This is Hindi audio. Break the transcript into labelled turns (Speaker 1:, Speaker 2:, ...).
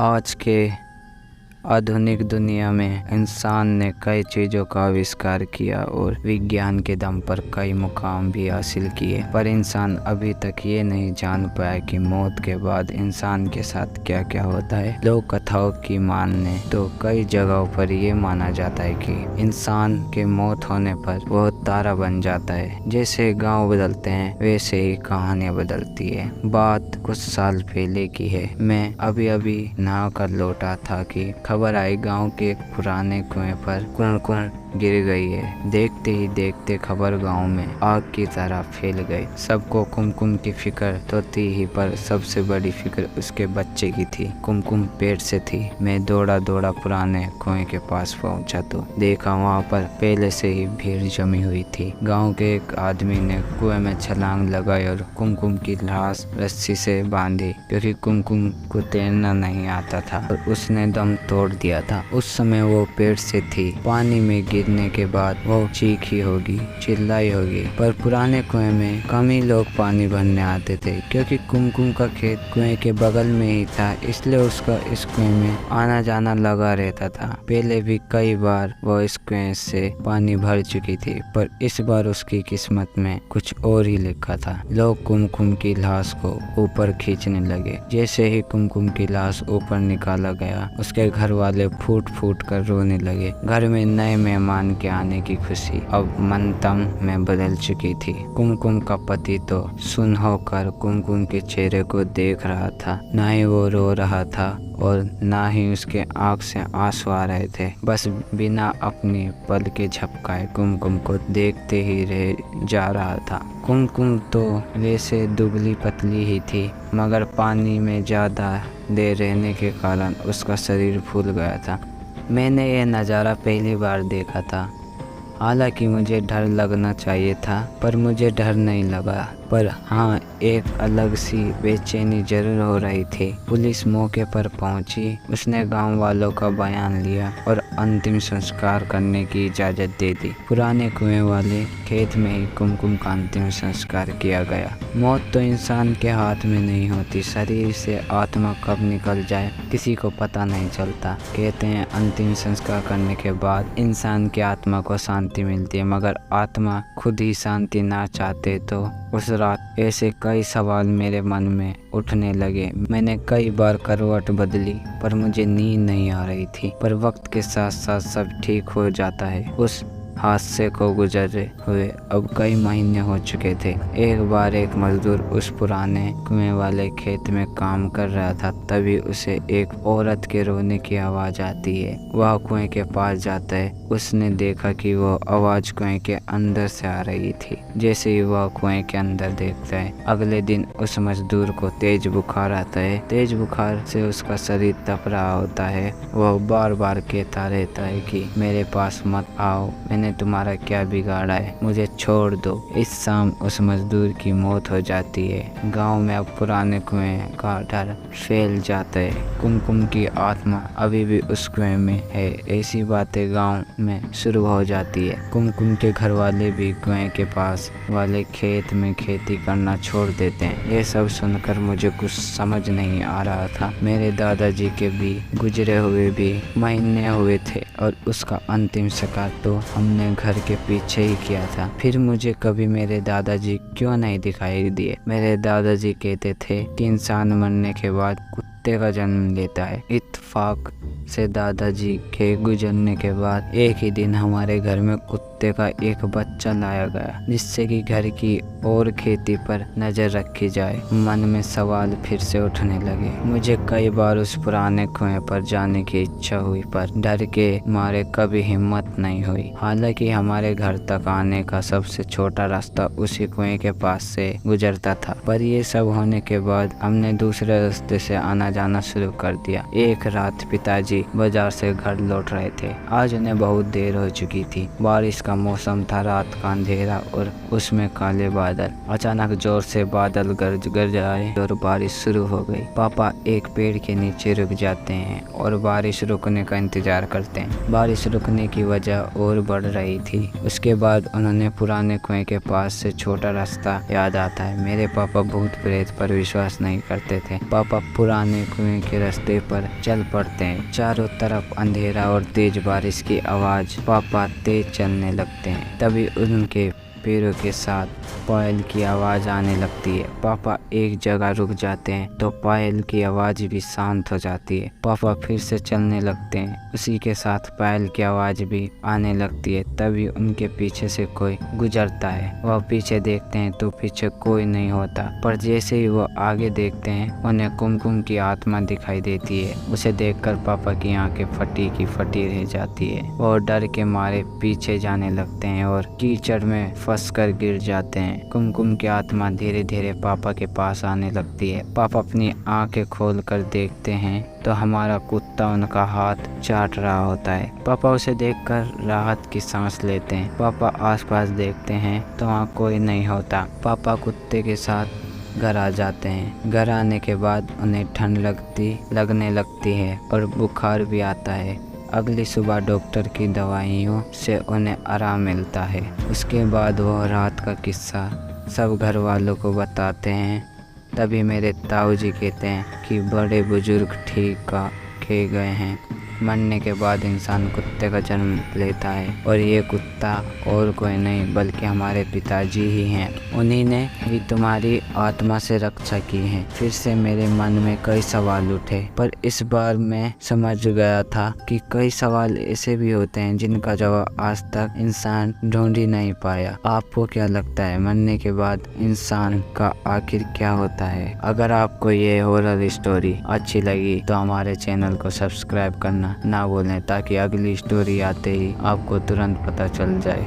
Speaker 1: आज के आधुनिक दुनिया में इंसान ने कई चीज़ों का आविष्कार किया और विज्ञान के दम पर कई मुकाम भी हासिल किए, पर इंसान अभी तक ये नहीं जान पाया कि मौत के बाद इंसान के साथ क्या क्या होता है। लोक कथाओं की माने तो कई जगहों पर ये माना जाता है कि इंसान के मौत होने पर वह तारा बन जाता है। जैसे गांव बदलते हैं वैसे ही कहानियां बदलती है। बात कुछ साल पहले की है। मैं अभी नहा कर लौटा था कि खबर आई गांव के पुराने कुएं पर कुण गिर गई है। देखते ही देखते खबर गांव में आग की तरह फैल गई। सबको कुमकुम की फिक्र तो थी ही, पर सबसे बड़ी फिक्र उसके बच्चे की थी। कुमकुम पेट से थी। मैं दौड़ा पुराने कुएं के पास पहुंचा तो देखा वहां पर पहले से ही भीड़ जमी हुई थी। गांव के एक आदमी ने कुएं में छलांग लगाई और कुमकुम की लाश रस्सी से बांधी, क्योंकि कुमकुम को तैरना नहीं आता था और उसने दम तोड़ दिया था। उस समय वो पेट से थी। पानी में गिरने के बाद वो चीखी होगी, चिल्लाई होगी, पर पुराने कुएं में कम ही लोग पानी भरने आते थे, क्योंकि कुमकुम का खेत कुएं के बगल में ही था। इसलिए उसका इस कुएं में आना जाना लगा रहता था। पहले भी कई बार वो इस कुएं से पानी भर चुकी थी, पर इस बार उसकी किस्मत में कुछ और ही लिखा था। लोग कुमकुम की लाश को ऊपर खींचने लगे। जैसे ही कुमकुम की लाश ऊपर निकाला गया, उसके घर वाले फूट फूट कर रोने लगे। घर में नए मेहमान के आने की खुशी अब मंतम में बदल चुकी थी। कुमकुम का पति तो सुन होकर कुमकुम के चेहरे को देख रहा था। ना ही वो रो रहा था और ना ही उसके आंख से आंसू आ रहे थे। बस बिना अपनी पल के झपकाए कुमकुम को देखते ही रह जा रहा था। कुमकुम तो वैसे दुबली पतली ही थी, मगर पानी में ज़्यादा देर रहने के कारण उसका शरीर फूल गया था। मैंने यह नज़ारा पहली बार देखा था। हालांकि मुझे डर लगना चाहिए था, पर मुझे डर नहीं लगा। पर हाँ, एक अलग सी बेचैनी जरूर हो रही थी। पुलिस मौके पर पहुंची। उसने गांव वालों का बयान लिया और अंतिम संस्कार करने की इजाज़त दे दी। पुराने कुएं वाले खेत में ही कुमकुम का अंतिम संस्कार किया गया। मौत तो इंसान के हाथ में नहीं होती। शरीर से आत्मा कब निकल जाए किसी को पता नहीं चलता। कहते हैं अंतिम संस्कार करने के बाद इंसान की आत्मा को शांति मिलती है, मगर आत्मा खुद ही शांति ना चाहते तो उस रात ऐसे कई सवाल मेरे मन में उठने लगे। मैंने कई बार करवट बदली, पर मुझे नींद नहीं आ रही थी। पर वक्त के साथ साथ सब ठीक हो जाता है। उस हादसे को गुजरे हुए अब कई महीने हो चुके थे। एक बार एक मजदूर उस पुराने कुएं वाले खेत में काम कर रहा था। तभी उसे एक औरत के रोने की आवाज़ आती है। वह कुएं के पास जाता है। उसने देखा कि वो आवाज़ कुएं के अंदर से आ रही थी। जैसे ही वह कुएं के अंदर देखता है, अगले दिन उस मजदूर को तेज बुखार आता है। तेज बुखार से उसका शरीर तप रहा होता है। वह बार बार कहता रहता है कि मेरे पास मत आओ, मैंने तुम्हारा क्या बिगाड़ा है, मुझे छोड़ दो। इस शाम उस मजदूर की मौत हो जाती है। गांव में अब पुराने कुएं का डर फैल जाता है। कुमकुम की आत्मा अभी भी उस कुएं में है। ऐसी बातें गांव में शुरू हो जाती है। कुमकुम के घर वाले भी कुएं के पास वाले खेत में खेती करना छोड़ देते हैं। ये सब सुनकर मुझे कुछ समझ नहीं आ रहा था। मेरे दादाजी के भी गुजरे हुए भी महीने हुए थे और उसका अंतिम संस्कार तो हमने घर के पीछे ही किया था। फिर मुझे कभी मेरे दादाजी क्यों नहीं दिखाई दिए। मेरे दादाजी कहते थे कि इंसान मरने के बाद कुत्ते का जन्म लेता है। इत्तेफाक से दादाजी के गुजरने के बाद एक ही दिन हमारे घर में कुत्ते का एक बच्चा लाया गया, जिससे कि घर की और खेती पर नजर रखी जाए। मन में सवाल फिर से उठने लगे। मुझे कई बार उस पुराने कुएं पर जाने की इच्छा हुई, पर डर के मारे कभी हिम्मत नहीं हुई। हालांकि हमारे घर तक आने का सबसे छोटा रास्ता उसी कुएं के पास से गुजरता था, पर ये सब होने के बाद हमने दूसरे रास्ते से आना जाना शुरू कर दिया। एक रात पिताजी बाजार से घर लौट रहे थे। आज उन्हें बहुत देर हो चुकी थी। बारिश का का मौसम था, रात का अंधेरा और उसमें काले बादल। अचानक जोर से बादल गरज आए और बारिश शुरू हो गई। पापा एक पेड़ के नीचे रुक जाते हैं और बारिश रुकने का इंतजार करते हैं। बारिश रुकने की वजह और बढ़ रही थी। उसके बाद उन्होंने पुराने कुएं के पास से छोटा रास्ता याद आता है। मेरे पापा भूत प्रेत पर विश्वास नहीं करते थे। पापा पुराने कुएं के रास्ते पर चल पड़ते हैं। चारों तरफ अंधेरा और तेज बारिश की आवाज। पापा तेज चलने लगते हैं। तभी उनके पैरों के साथ पायल की आवाज़ आने लगती है। पापा एक जगह रुक जाते हैं तो पायल की आवाज़ भी शांत हो जाती है। पापा फिर से चलने लगते हैं। उसी के साथ पायल की आवाज़ भी आने लगती है। तभी उनके पीछे से कोई गुजरता है। वह पीछे देखते हैं तो पीछे कोई नहीं होता, पर जैसे ही वो आगे देखते हैं उन्हें कुमकुम की आत्मा दिखाई देती है। उसे देखकर पापा की आंखें फटी की फटी रह जाती है। वो डर के मारे पीछे जाने लगते हैं और कीचड़ में फंसकर गिर जाते हैं। कुमकुम की आत्मा धीरे धीरे पापा के पास आने लगती है। पापा अपनी आंखें खोलकर देखते हैं तो हमारा कुत्ता उनका हाथ चाट रहा होता है। पापा उसे देखकर राहत की सांस लेते हैं। पापा आसपास देखते हैं तो वहाँ कोई नहीं होता। पापा कुत्ते के साथ घर आ जाते हैं। घर आने के बाद उन्हें ठंड लगने लगती है और बुखार भी आता है। अगली सुबह डॉक्टर की दवाइयों से उन्हें आराम मिलता है। उसके बाद वो रात का किस्सा सब घर वालों को बताते हैं। तभी मेरे ताऊ जी कहते हैं कि बड़े बुजुर्ग ठीक कहे गए हैं। मरने के बाद इंसान कुत्ते का जन्म लेता है और ये कुत्ता और कोई नहीं बल्कि हमारे पिताजी ही हैं। उन्हीं ने भी तुम्हारी आत्मा से रक्षा की है। फिर से मेरे मन में कई सवाल उठे, पर इस बार मैं समझ गया था कि कई सवाल ऐसे भी होते हैं जिनका जवाब आज तक इंसान ढूंढ ही नहीं पाया। आपको क्या लगता है, मरने के बाद इंसान का आखिर क्या होता है? अगर आपको ये हॉरर स्टोरी अच्छी लगी तो हमारे चैनल को सब्सक्राइब करना ना भूलें, ताकि अगली स्टोरी आते ही आपको तुरंत पता चल जाए।